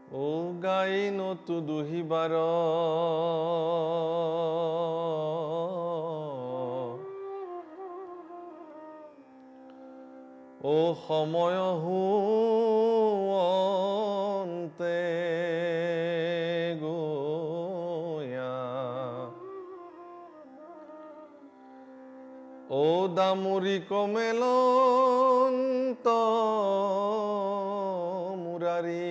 ও গাই নতু দুহিবাৰ ও সময় হুৱন্তে গোয়া ও দামুৰি কমেলন্ত মুৰাৰী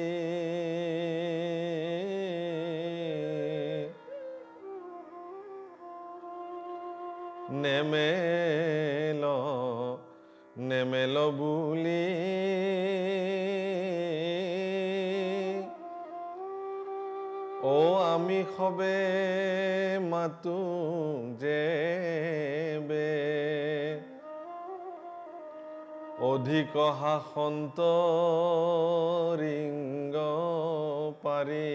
নেমেল বুলি ও আমি সবে মাতো যেবে অধিক হাসন্ত ৰিংগ পাৰি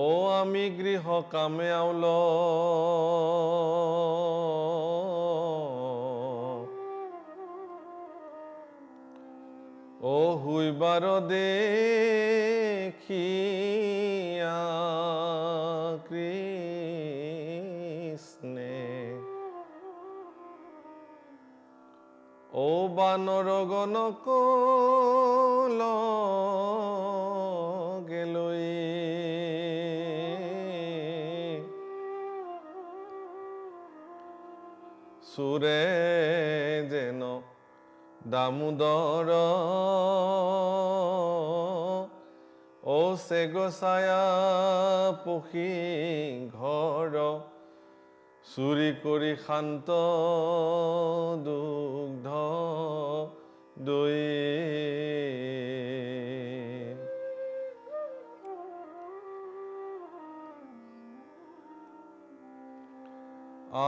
ও আমি গৃহ কামে আউল ও হুইবার দেখিয়া কৃষ্ণে ও বানর গণক গেলই সুরে যেন দামোদর ও সে গোসায়া পখী ঘৰ চুৰি কৰি শান্ত দুগ্ধ দৈ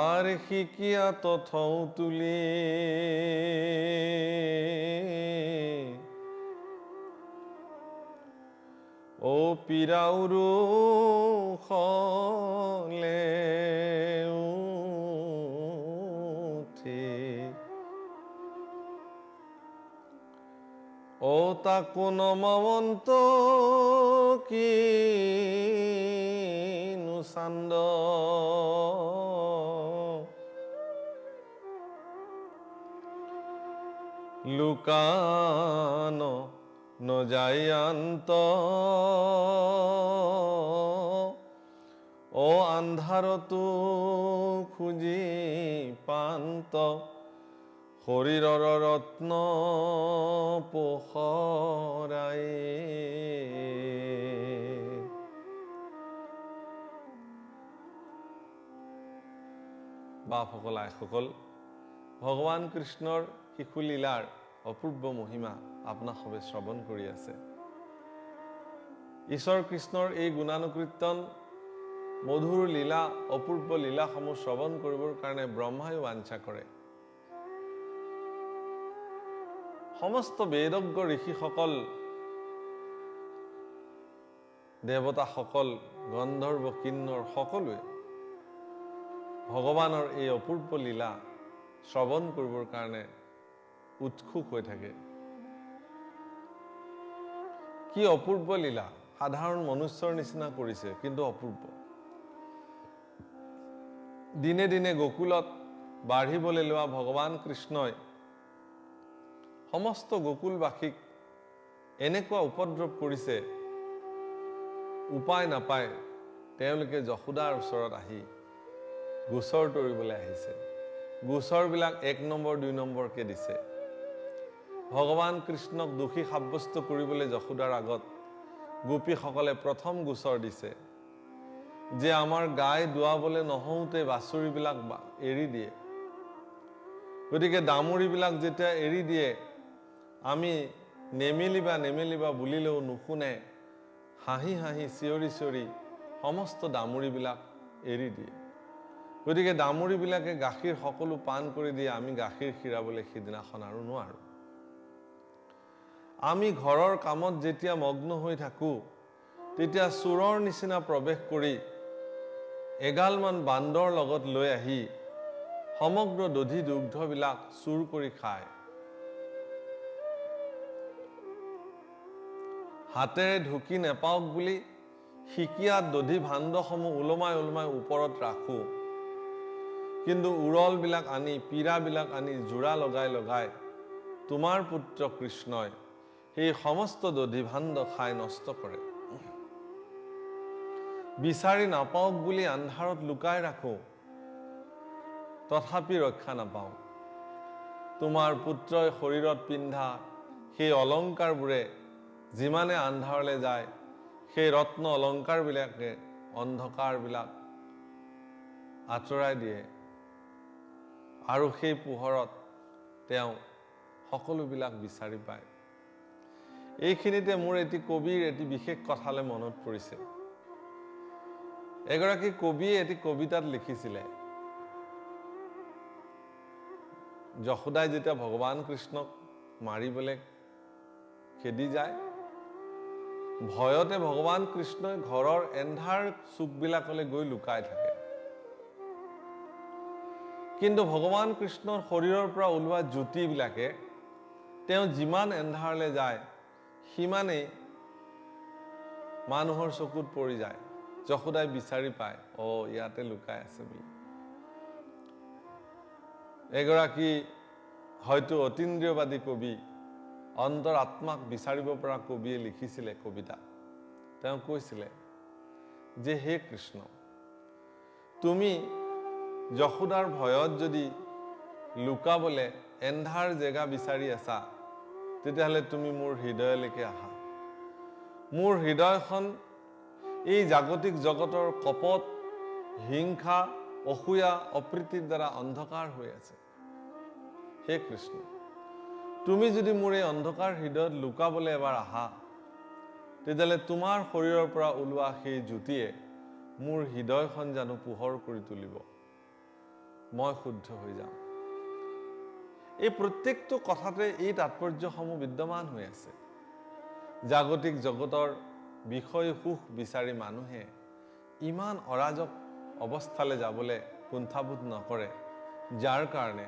আৰ শিকিয়া তথৌ তুলি ও পিৰাউৰু খলে উঠি ও তাকো নমাৱন্ত কিনো চান্দ লুকান নজায়ান্ত ও আন্ধাৰতো খুজি পান্ত শৰীৰৰ ৰত্ন পোখৰাই বাপসকল আইসকল ভগৱান কৃষ্ণৰ শিশু লীলাৰ অপূৰ্ব মহিমা আপোনাক সবে শ্ৰৱণ কৰি আছে। ঈশ্বৰ কৃষ্ণৰ এই গুণানুকীৰ্তন মধুৰ লীলা অপূৰ্ব লীলাসমূহ শ্ৰৱণ কৰিবৰ কাৰণে ব্ৰহ্মায়ো বাঞ্ছা কৰে। সমস্ত বেদজ্ঞ ঋষিসকল, দেৱতাসকল, গন্ধৰ্ব কিন্নৰ সকলোৱে ভগৱানৰ এই অপূৰ্ব লীলা শ্ৰৱণ কৰিবৰ কাৰণে উৎসুক হৈ থাকে। কি অপূৰ্ব লীলা, সাধাৰণ মনুষ্যৰ নিচিনা কৰিছে, কিন্তু অপূৰ্ব। দিনে দিনে গোকুলত বাঢ়িবলৈ লোৱা ভগৱান কৃষ্ণই সমস্ত গোকুলবাসীক এনেকুৱা উপদ্ৰৱ কৰিছে, উপায় নাপায় তেওঁলোকে যশোদাৰ ওচৰত আহি গোচৰ তৰিবলৈ আহিছে। গোচৰবিলাক 1 নম্বৰ 2 নম্বৰকে দিছে। ভগৱান কৃষ্ণক দোষী সাব্যস্ত কৰিবলৈ যশোদাৰ আগত গোপীসকলে প্ৰথম গোচৰ দিছে যে আমাৰ গাই দুৱাবলৈ নহওঁতে বাছুৰিবিলাক এৰি দিয়ে। গতিকে দামুৰিবিলাক যেতিয়া এৰি দিয়ে, আমি নেমেলিবা বুলিলেও নুশুনে, হাঁহি হাঁহি চিঞৰি চিঞৰি সমস্ত দামুৰিবিলাক এৰি দিয়ে। গতিকে দামুৰিবিলাকে গাখীৰ সকলো পান কৰি দিয়ে, আমি গাখীৰ খীৰাবলৈ সিদিনাখন আৰু নোৱাৰোঁ। আমি ঘৰৰ কামত যেতিয়া মগ্ন হৈ থাকোঁ, তেতিয়া চোৰৰ নিচিনা প্ৰৱেশ কৰি এগালমান বান্দৰ লগত লৈ আহি সমগ্ৰ দধি দুগ্ধবিলাক চুৰ কৰি খায়। হাতেৰে ঢুকি নেপাওক বুলি শিকিয়াত দধি ভাণ্ডসমূহ ওলমাই ওলমাই ওপৰত ৰাখোঁ, কিন্তু উৰলবিলাক আনি পীৰাবিলাক আনি জোৰা লগাই লগাই তোমাৰ পুত্ৰ কৃষ্ণই সেই সমস্ত দধি ভাণ্ড খাই নষ্ট কৰে। বিচাৰি নাপাওক বুলি আন্ধাৰত লুকাই ৰাখোঁ, তথাপি ৰক্ষা নাপাওঁ। তোমাৰ পুত্ৰই শৰীৰত পিন্ধা সেই অলংকাৰবোৰে যিমানে আন্ধাৰলৈ যায়, সেই ৰত্ন অলংকাৰবিলাকে অন্ধকাৰবিলাক আঁতৰাই দিয়ে আৰু সেই পোহৰত তেওঁ সকলোবিলাক বিচাৰি পায়। এইখিনিতে মোৰ এটি কবিৰ এটি বিশেষ কথালৈ মনত পৰিছে। এগৰাকী কবিয়ে এটি কবিতাত লিখিছিলে, যশোদাই যেতিয়া ভগৱান কৃষ্ণক মাৰিবলৈ খেদি যায়, ভয়তে ভগৱান কৃষ্ণই ঘৰৰ এন্ধাৰ চুকবিলাকলৈ গৈ লুকাই থাকে। কিন্তু ভগৱান কৃষ্ণৰ শৰীৰৰ পৰা ওলোৱা জ্যোতিবিলাকে তেওঁ যিমান এন্ধাৰলৈ যায়, সিমানেই মানুহৰ চকুত পৰি যায়। যশোদাই বিচাৰি পায়, ইয়াতে লুকাই আছে বুলি। এগৰাকী হয়তো অতীন্দ্ৰিয়বাদী কবি, অন্তৰ আত্মাক বিচাৰিব পৰা কবিয়ে লিখিছিলে কবিতা। তেওঁ কৈছিলে যে, হে কৃষ্ণ, তুমি যশোদাৰ ভয়ত যদি লুকাবলে এন্ধাৰ জেগা বিচাৰি আছা, তেতিয়াহ'লে তুমি মোৰ হৃদয়লৈকে আহা। মোৰ হৃদয়খন এই জাগতিক জগতৰ কপট, হিংসা, অসূয়া, অপ্ৰীতিৰ দ্বাৰা অন্ধকাৰ হৈ আছে। হে কৃষ্ণ, তুমি যদি মোৰ এই অন্ধকাৰ হৃদয়ত লুকাবলৈ এবাৰ আহা, তেতিয়াহ'লে তোমাৰ শৰীৰৰ পৰা ওলোৱা সেই জ্যোতিয়ে মোৰ হৃদয়খন জানো পোহৰ কৰি তুলিব, মই শুদ্ধ হৈ যাম। এই প্ৰত্যেকটো কথাতে এই তাৎপৰ্যসমূহ বিদ্যমান হৈ আছে। জাগতিক জগতৰ বিষয় সুখ বিচাৰি মানুহে ইমান অৰাজক অৱস্থালৈ যাবলৈ কুণ্ঠাবোধ নকৰে, যাৰ কাৰণে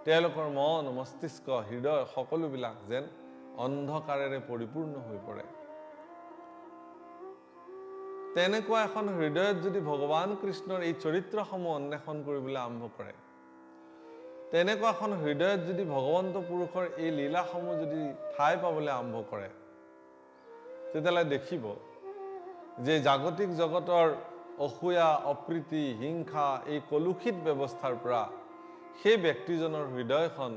তেওঁলোকৰ মন, মস্তিষ্ক, হৃদয় সকলোবিলাক যেন অন্ধকাৰেৰে পৰিপূৰ্ণ হৈ পৰে। তেনেকুৱা এখন হৃদয়ত যদি ভগৱান কৃষ্ণৰ এই চৰিত্ৰসমূহ অন্বেষণ কৰিবলৈ আৰম্ভ কৰে, তেনেকুৱা এখন হৃদয়ত যদি ভগৱন্ত পুৰুষৰ এই লীলাসমূহ যদি ঠাই পাবলৈ আৰম্ভ কৰে, তেতিয়াহ'লে দেখিব যে জাগতিক জগতৰ অসূয়া, অপ্ৰীতি, হিংসা, এই কলুষিত ব্যৱস্থাৰ পৰা সেই ব্যক্তিজনৰ হৃদয়খন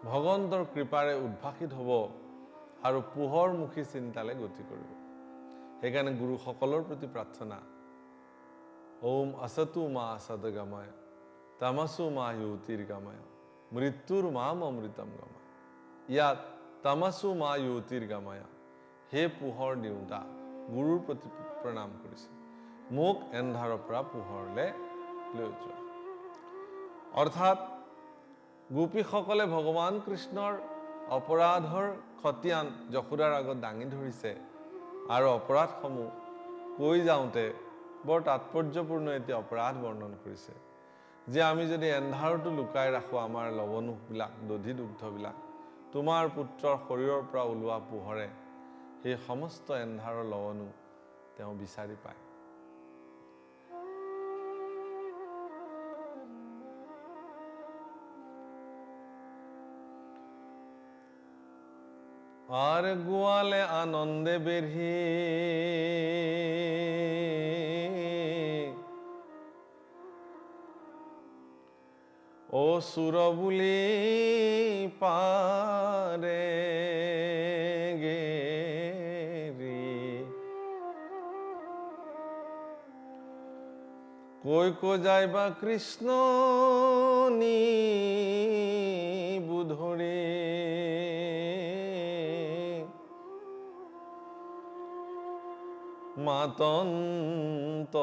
ভগৱন্তৰ কৃপাৰে উদ্ভাসিত হ'ব আৰু পোহৰমুখী চিন্তালৈ গতি কৰিব। সেইকাৰণে গুৰুসকলৰ প্ৰতি প্ৰাৰ্থনা, ওম असतु मा सद्गमय तमसु मा ज्योतिर्गमय মৃত্যুৰ মাম অমৃতম গময়। ইয়াত তমসু মা জ্যোতিৰ্গময়, হে পোহৰ দিওঁতা, গুৰুৰ প্ৰতি প্ৰণাম কৰিছে, মোক এন্ধাৰৰ পৰা পোহৰলৈ লৈ যোৱা। অৰ্থাৎ গোপীসকলে ভগৱান কৃষ্ণৰ অপৰাধৰ খতিয়ান যশোদাৰ আগত দাঙি ধৰিছে আৰু অপৰাধসমূহ কৈ যাওঁতে বৰ তাৎপৰ্যপূৰ্ণ এটি অপৰাধ বৰ্ণন কৰিছে, যে আমি যদি এন্ধাৰতো লুকাই ৰাখোঁ আমাৰ লৱণোবিলাক, দধি দুগ্ধবিলাক, তোমাৰ পুত্ৰৰ শৰীৰৰ পৰা ওলোৱা পোহৰে সেই সমস্ত এন্ধাৰৰ লৱণো তেওঁ বিচাৰি পায়। আৰ গোয়ালে আনন্দে বেঢ়ি অসুৰ বুলি পাৰে গেৰি, কৈ যাইবা কৃষ্ণ নি বুধৰি, মাতন্ত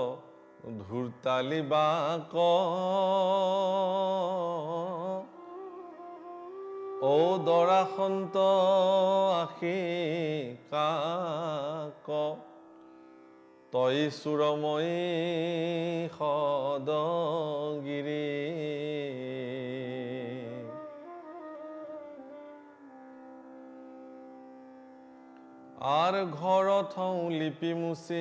ধূৰ্তালি বাক ও দৰাসন্ত আশী কাক, তই সুৰময়ী সদগিৰি আৰ ঘৰত হওঁ লিপি মুচি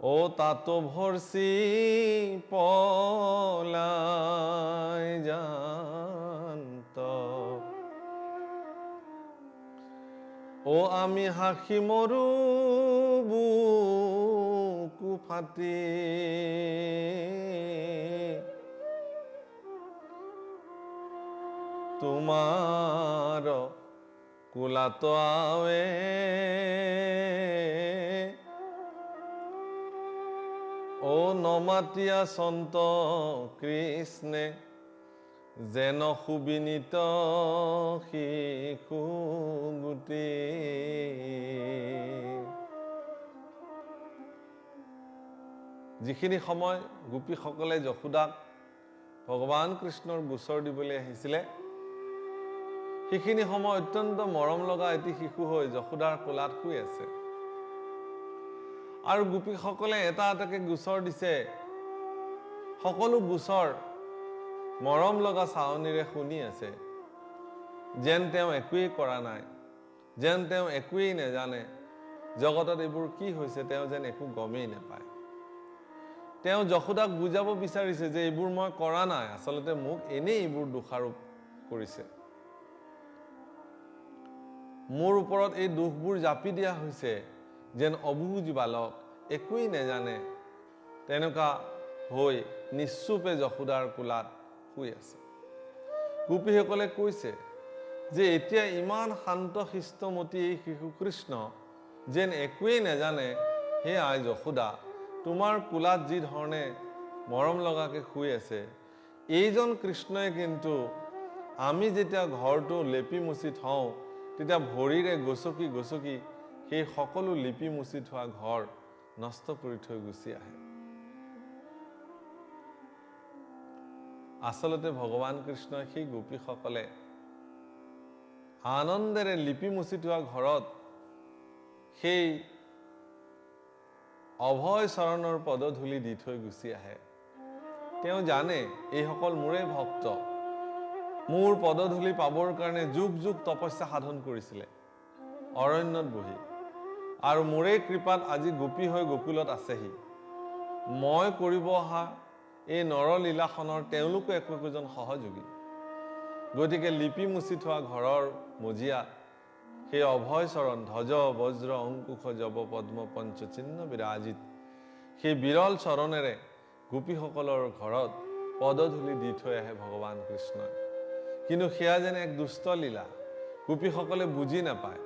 ও তাতো ভরসি পলাই জান্ত ও আমি হাসি মরু বুকু ফাটি তোমার কুলাত আৱে ও নমাতিয়া সন্ত কৃষ্ণে যেন সুবিনীত শিশু গুটি যিখিনি সময় গোপীসকলে যশোদাক ভগৱান কৃষ্ণৰ গোচৰ দিবলৈ আহিছিলে সেইখিনি সময় অত্যন্ত মৰম লগা এটি শিশু হৈ যশোদাৰ কোলাত শুই আছে আৰু গোপীসকলে এটা এটাকে গোচৰ দিছে সকলো গোচৰ মৰম লগা চাৱনিৰে শুনি আছে যেন তেওঁ একোৱেই কৰা নাই যেন তেওঁ একোৱেই নেজানে জগতত এইবোৰ কি হৈছে তেওঁ যেন একো গমেই নাপায় তেওঁ যশোদাক বুজাব বিচাৰিছে যে এইবোৰ মই কৰা নাই আচলতে মোক এনেই এইবোৰ দোষাৰোপ কৰিছে মোৰ ওপৰত এই দুখবোৰ জাপি দিয়া হৈছে যেন অবুজ বালক একোৱেই নেজানে তেনেকুৱা হৈ নিশ্চুপে যশোদাৰ কোলাত শুই আছে গোপীসকলে কৈছে যে এতিয়া ইমান শান্ত শিষ্টমতী এই শিশু কৃষ্ণ যেন একোৱেই নেজানে হে আই যশোদা তোমাৰ কোলাত যি ধৰণে মৰম লগাকে শুই আছে এইজন কৃষ্ণই কিন্তু আমি যেতিয়া ঘৰটো লেপি মুচি থওঁ তেতিয়া ভৰিৰে গছকি গছকি সেই সকলো লিপি মুচি থোৱা ঘৰ নষ্ট কৰি থৈ গুচি আহে আচলতে ভগৱান কৃষ্ণই সেই গোপীসকলে আনন্দেৰে লিপি মুচি থোৱা ঘৰত সেই অভয় চৰণৰ পদধূলি দি থৈ গুচি আহে তেওঁ জানে এইসকল মোৰে ভক্ত মোৰ পদধূলি পাবৰ কাৰণে যুগ যুগ তপস্যা সাধন কৰিছিলে অৰণ্যত বহি আৰু মোৰে কৃপাত আজি গোপী হৈ গোকুলত আছেহি মই কৰিব অহা এই নৰলীলাখনৰ তেওঁলোকো একোজন সহযোগী গতিকে লিপি মুচি থোৱা ঘৰৰ মজিয়াত সেই অভয় চৰণ ধ্বজ বজ্ৰ অংকুশ জব পদ্ম পঞ্চচিহ্ন বিৰাজিত সেই বিৰল চৰণেৰে গোপীসকলৰ ঘৰত পদধূলি দি থৈ আহে ভগৱান কৃষ্ণই কিন্তু সেয়া যেন এক দুষ্ট লীলা গোপীসকলে বুজি নাপায়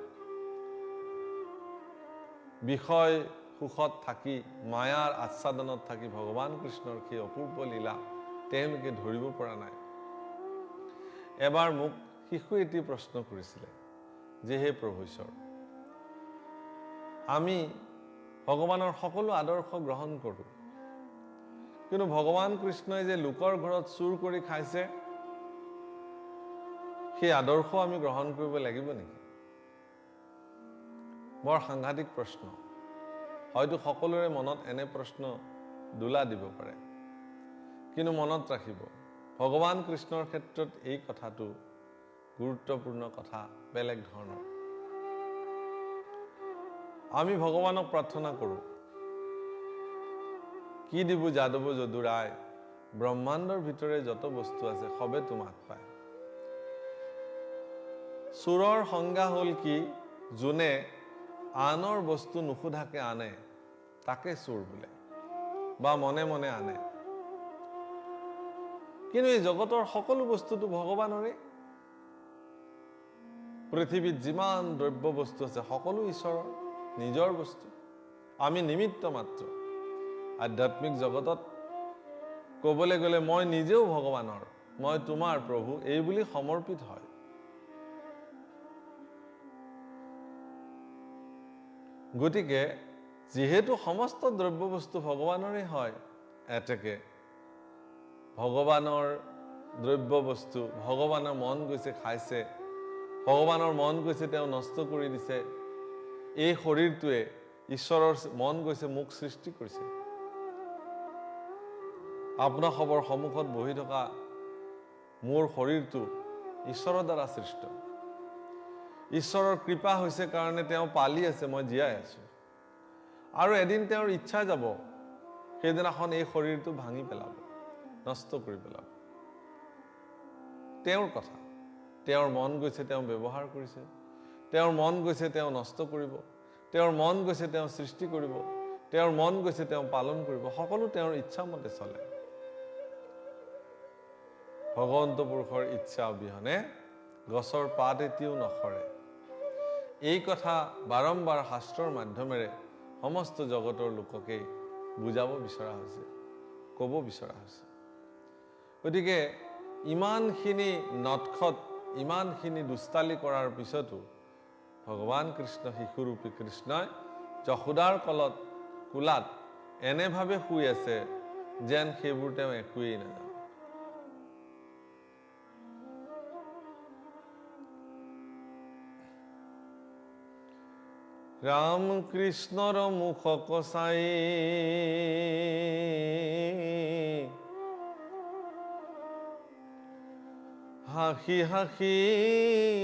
বিষয় সুখত থাকি মায়াৰ আচ্ছাদনত থাকি ভগৱান কৃষ্ণৰ সেই অপূৰ্ব লীলা তেওঁলোকে ধৰিব পৰা নাই এবাৰ মোক শিশু এটি প্ৰশ্ন কৰিছিলে যে হে প্ৰভু ঈশ্বৰ আমি ভগৱানৰ সকলো আদৰ্শ গ্ৰহণ কৰোঁ কিন্তু ভগৱান কৃষ্ণই যে লোকৰ ঘৰত চুৰ কৰি খাইছে সেই আদৰ্শ আমি গ্ৰহণ কৰিব লাগিব নেকি বৰ সাংঘাতিক প্ৰশ্ন হয়তো সকলোৰে মনত এনে প্ৰশ্ন দোলা দিব পাৰে কিন্তু মনত ৰাখিব ভগৱান কৃষ্ণৰ ক্ষেত্ৰত এই কথাটো গুৰুত্বপূৰ্ণ কথা বেলেগ ধৰণৰ আমি ভগৱানক প্ৰাৰ্থনা কৰোঁ কি দিব যাদৱ যদুৰায় ব্ৰহ্মাণ্ডৰ ভিতৰে যত বস্তু আছে সবে তোমাক পায় চুৰৰ সংজ্ঞা হ'ল কি যোনে আনৰ বস্তু নুসুধাকে আনে তাকে চুৰ বোলে বা মনে মনে আনে কিন্তু এই জগতৰ সকলো বস্তুটো ভগৱানৰে পৃথিৱীত যিমান দ্ৰব্য বস্তু আছে সকলো ঈশ্বৰৰ নিজৰ বস্তু আমি নিমিত্ত মাত্ৰ আধ্যাত্মিক জগতত ক'বলৈ গ'লে মই নিজেও ভগৱানৰ মই তোমাৰ প্ৰভু এই বুলি সমৰ্পিত হয় গতিকে যিহেতু সমস্ত দ্ৰব্য বস্তু ভগৱানৰে হয় এতেকে ভগৱানৰ দ্ৰব্য বস্তু ভগৱানৰ মন গৈছে খাইছে ভগৱানৰ মন গৈছে তেওঁ নষ্ট কৰি দিছে। এই শৰীৰটোৱে ঈশ্বৰৰ মন গৈছে মোক সৃষ্টি কৰিছে। আপোনাৰ খবৰ সন্মুখত বহি থকা মোৰ শৰীৰটো ঈশ্বৰৰ দ্বাৰা সৃষ্ট। ঈশ্বৰৰ কৃপা হৈছে কাৰণে তেওঁ পালি আছে, মই জীয়াই আছো। আৰু এদিন তেওঁৰ ইচ্ছা যাব, সেইদিনাখন এই শৰীৰটো ভাঙি পেলাব, নষ্ট কৰি পেলাব। তেওঁৰ কথা, তেওঁৰ মন গৈছে তেওঁ ব্যৱহাৰ কৰিছে, তেওঁৰ মন গৈছে তেওঁ নষ্ট কৰিব, তেওঁৰ মন গৈছে তেওঁ সৃষ্টি কৰিব, তেওঁৰ মন গৈছে তেওঁ পালন কৰিব। সকলো তেওঁৰ ইচ্ছা মতে চলে। ভগৱন্ত পুৰুষৰ ইচ্ছা অবিহনে গছৰ পাত এটিও নসৰে। এই কথা বাৰম্বাৰ শাস্ত্ৰৰ মাধ্যমেৰে সমস্ত জগতৰ লোককে বুজাব বিচৰা হৈছে, ক'ব বিচৰা হৈছে। গতিকে ইমানখিনি নটখট, ইমানখিনি দুষ্টালি কৰাৰ পিছতো ভগৱান কৃষ্ণ, শিশুৰূপী কৃষ্ণই যশোদাৰ কোলাত এনেভাৱে শুই আছে যেন সেইবোৰ তেওঁ একোৱেই নাজানে। ৰাম কৃষ্ণৰ মুখক চাই হাসি হাসি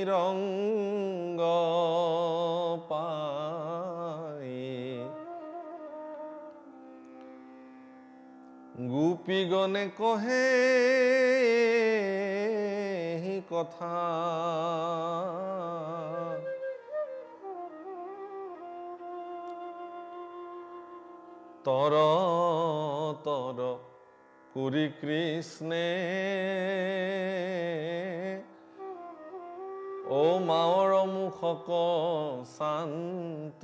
ৰংগ পাই, গোপীগণে কহে কথা, তৰ তৰ কৰি কৃষ্ণে ও মাৱৰ মুখক শান্ত,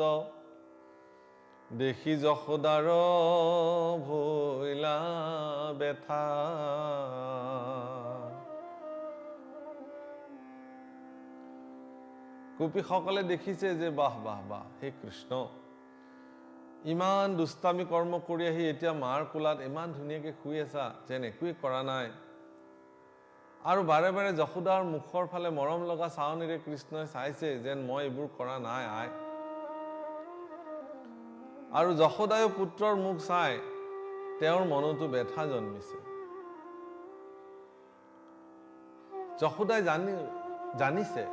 দেখি যশোদাৰ ভৈলা বেথা। গোপীসকলে দেখিছে যে বাহ বাহ বাহ, হে কৃষ্ণ, ইমান দুষ্টামি কৰ্ম কৰি আহি এতিয়া মাৰ কোলাত ইমান ধুনীয়াকৈ শুই আছা যেন একোৱেই কৰা নাই। আৰু বাৰে বাৰে যশোদাৰ মুখৰ ফালে মৰম লগা চাৱনিৰে কৃষ্ণই চাইছে যেন মই এইবোৰ কৰা নাই আই। আৰু যশোদায়ো পুত্ৰৰ মুখ চাই তেওঁৰ মনতো ব্যথা জন্মিছে। যশোদাই জানিছে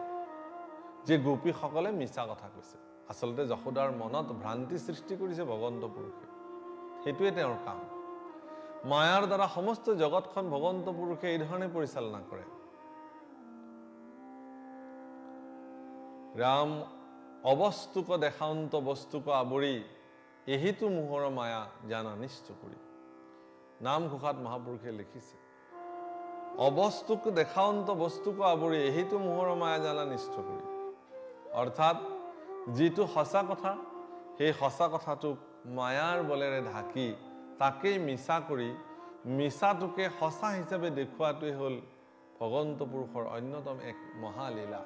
যে গোপীসকলে মিছা কথা কৈছে। আচলতে যশোদাৰ মনত ভ্ৰান্তি সৃষ্টি কৰিছে ভগৱন্ত পুৰুষে, সেইটোৱে তেওঁৰ কাম। মায়াৰ দ্বাৰা সমস্ত জগতখন ভগৱন্ত পুৰুষে এই ধৰণে পৰিচালনা কৰে। ৰাম অবস্তুক দেখান্ত বস্তুক আৱৰি, এহিতো মোহৰ মায়া জানা নিশ্চকুৰি। নামঘোষাত মহাপুৰুষে লিখিছে, অবস্তুক দেখান্ত বস্তুক আৱৰি, এহিতো মোহৰ মায়া জানা নিশ্চকুৰি। অৰ্থাৎ যিটো সঁচা কথা, সেই সঁচা কথাটোক মায়াৰ বলেৰে ঢাকি তাকেই মিছা কৰি মিছাটোকে সঁচা হিচাপে দেখুৱাটোৱে হ'ল ভগৱন্ত পুৰুষৰ অন্যতম এক মহালীলা।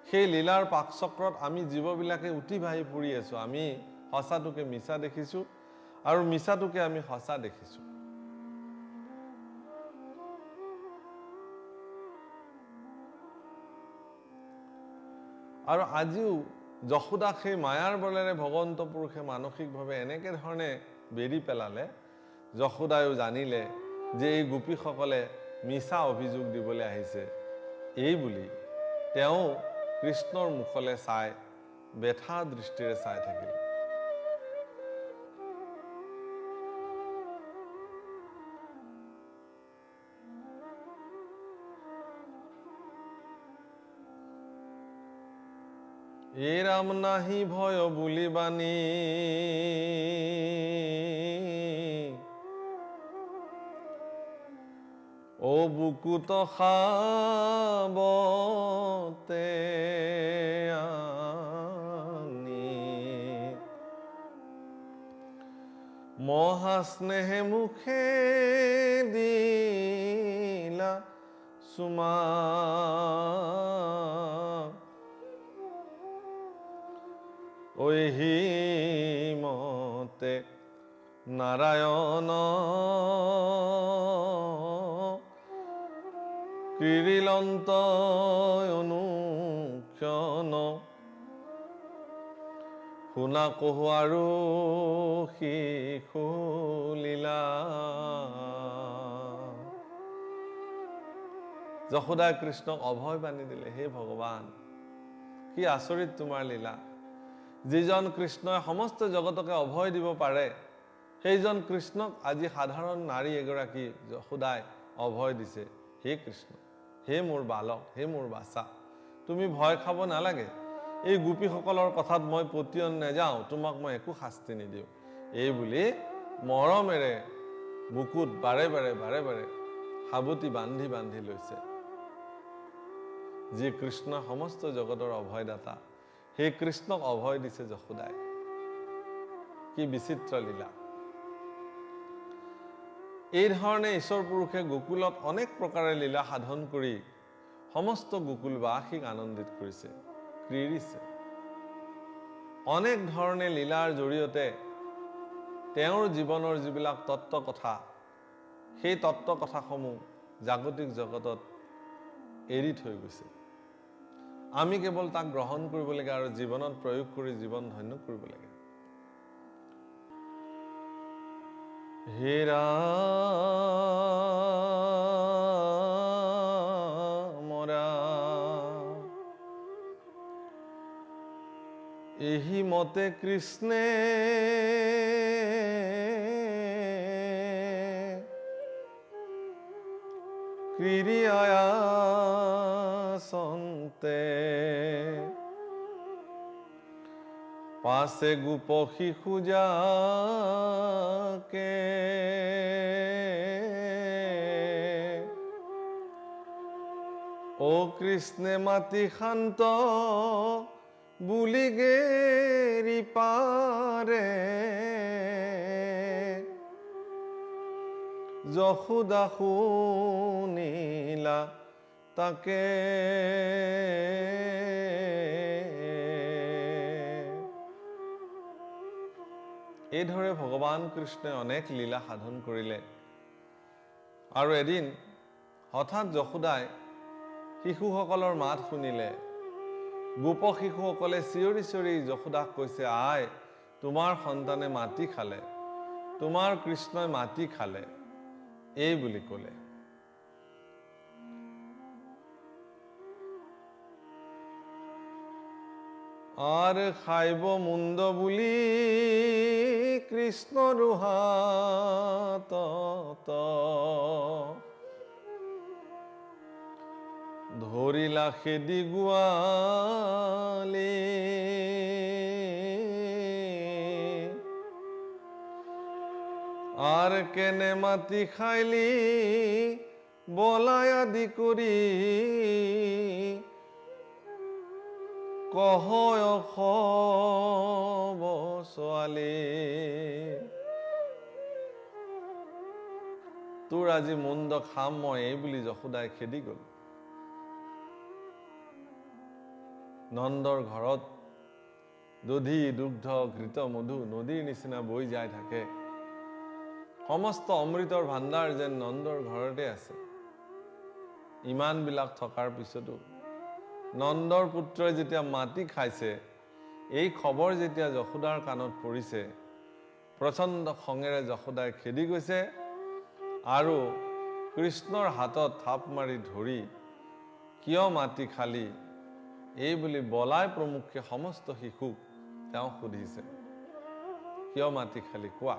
সেই লীলাৰ পাকচক্ৰত আমি জীৱবিলাকে উঠি ভাহি ফুৰি আছো। আমি সঁচাটোকে মিছা দেখিছো আৰু মিছাটোকে আমি সঁচা দেখিছো। আৰু আজিও যশোদাক সেই মায়াৰ বলেৰে ভগৱন্ত পুৰুষে মানসিকভাৱে এনেকে ধৰণে বেৰি পেলালে, যশোদায়ো জানিলে যে এই গোপীসকলে মিছা অভিযোগ দিবলৈ আহিছে। এই বুলি তেওঁ কৃষ্ণৰ মুখলৈ চাই বেথা দৃষ্টিৰে চাই থাকিল। এই ৰাম নাহি ভয় বুলি বাণী, ও বুকুত খাবতে আনি, মহাস্নেহে মুখে দিলা চুমা, ঐহি মতে নাৰায়ণ কিৰিলন্ত অনু শুনা কহু আৰু শিশু লীলা। যশোদাই কৃষ্ণক অভয় বাণী দিলে, হে ভগৱান, কি আচৰিত তোমাৰ লীলা। যিজন কৃষ্ণই সমস্ত জগতকে অভয় দিব পাৰে, সেইজন কৃষ্ণক আজি সাধাৰণ নাৰী এগৰাকী যশোদাই অভয় দিছে। হে কৃষ্ণ, হে মোৰ বালক, হে মোৰ বাচা, তুমি ভয় খাব নালাগে। এই গোপীসকলৰ কথাত মই পতিয়ন নেযাওঁ, তোমাক মই একো শাস্তি নিদিওঁ। এই বুলি মৰমেৰে বুকুত বাৰে বাৰে সাবতি বান্ধি বান্ধি লৈছে। যি কৃষ্ণ সমস্ত জগতৰ অভয়দাতা, সেই কৃষ্ণক অভয় দিছে যশোদাই। কি বিচিত্ৰ লীলা। এই ধৰণে ঈশ্বৰ পুৰুষে গোকুলত অনেক প্ৰকাৰে লীলা সাধন কৰি সমস্ত গোকুলবাসীক আনন্দিত কৰিছে, ক্ৰীড়িছে। অনেক ধৰণে লীলাৰ জৰিয়তে তেওঁৰ জীৱনৰ যিবিলাক তত্ত্ব কথা, সেই তত্ত্ব কথাসমূহ জাগতিক জগতত এৰি থৈ গৈছে। আমি কেৱল তাক গ্ৰহণ কৰিব লাগে আৰু জীৱনত প্ৰয়োগ কৰি জীৱন ধন্য কৰিব লাগে। হে ৰাম ৰাম, এহি মতে কৃষ্ণে ক্ৰীড়িয়া সন্তে, পাছে গোপ শিশু যাকে, ও কৃষ্ণে মাতি শান্ত বুলি গেৰি পাৰে, যশোদা শুনিলা তাকে। এইদৰে ভগৱান কৃষ্ণই অনেক লীলা সাধন কৰিলে। আৰু এদিন হঠাৎ যশোদাই শিশুসকলৰ মাত শুনিলে। গোপ শিশুসকলে চিঞৰি চিঞৰি যশোদাক কৈছে, আই, তোমাৰ সন্তানে মাটি খালে, তোমাৰ কৃষ্ণই মাটি খালে, এই বুলি ক'লে। আৰ খাইব মুণ্ড বুলি কৃষ্ণ হাতত, ধৰিলা খেদি গোৱালি, আৰ কেনে মাটি খাইলি বলাই আদি কৰি, কহ ছোৱালী, তোৰ আজি মুণ্ড খাম মই, এই বুলি যশোদাই খেদি গল। নন্দৰ ঘৰত দধি দুগ্ধ ঘৃত মধু নদীৰ নিচিনা বৈ যাই থাকে। সমস্ত অমৃতৰ ভাণ্ডাৰ যেন নন্দৰ ঘৰতে আছে। ইমানবিলাক থকাৰ পিছতো নন্দৰ পুত্ৰই যেতিয়া মাটি খাইছে, এই খবৰ যেতিয়া যশোদাৰ কাণত পৰিছে, প্ৰচণ্ড খঙেৰে যশোদাই খেদি গৈছে আৰু কৃষ্ণৰ হাতত থাপ মাৰি ধৰি, কিয় মাটি খালি, এই বুলি বলাই প্ৰমুখ্যে সমস্ত শিশুক তেওঁ সুধিছে, কিয় মাটি খালি কোৱা।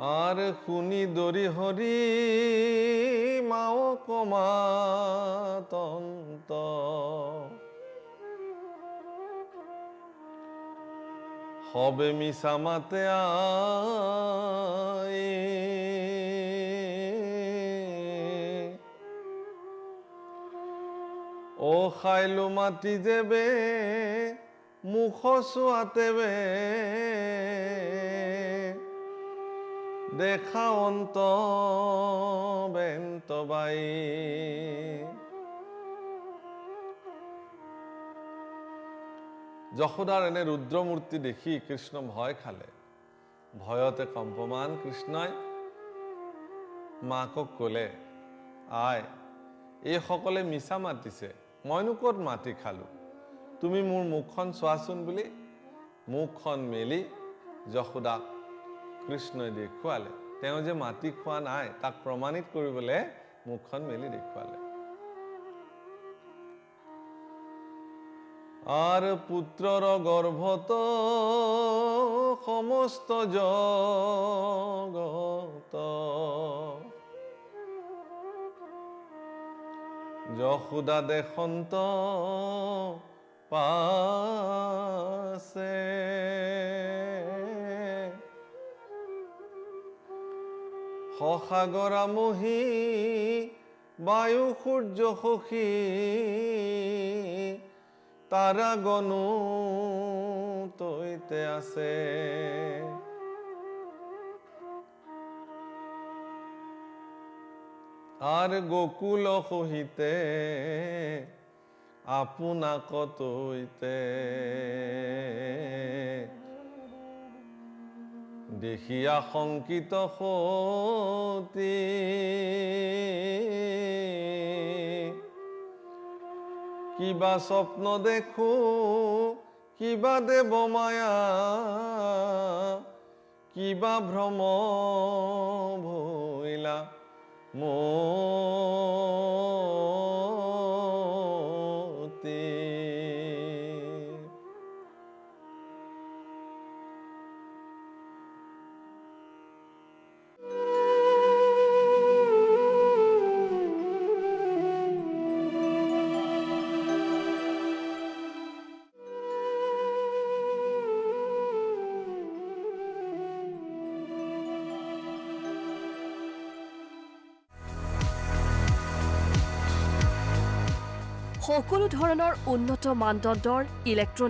আৰ শুনি দৰি হৰি মাও কমাতন্ত, হবে মিছা মাতে আই, ও খাইলো মাটি যেবে মুখ চোৱাতেবে, দেখা অন্ত বেন্ত বাই। যশোদাৰ এনে ৰুদ্ৰমূৰ্তি দেখি কৃষ্ণ ভয় খালে। ভয়তে কম্পমান কৃষ্ণই মাকক ক'লে, আই, এইসকলে মিছা মাতিছে, মইনো ক'ত মাটি খালোঁ, তুমি মোৰ মুখখন চোৱাচোন বুলি মুখখন মেলি যশোদাক কৃষ্ণই দেখুৱালে। তেওঁ যে মাটি খোৱা নাই তাক প্ৰমাণিত কৰিবলৈ মুখখন মেলি দেখুৱালে। আৰ পুত্ৰৰ গৰ্ভত সমস্ত জগত যশোদা দেখন্ত পাছে সসাগৰা মহী বায়ু সূৰ্য সখী তারা গণু তৈতে আছে। আর গোকুল সহিতে আপোনাক তৈতে দেখিয়া শংকিত সতী কিবা স্বপ্ন দেখো কিবা দেব মায়া কিবা ভ্রম ভইলা মতি। সকলো ধৰণৰ উন্নত মানদণ্ডৰ ইলেক্ট্ৰনিক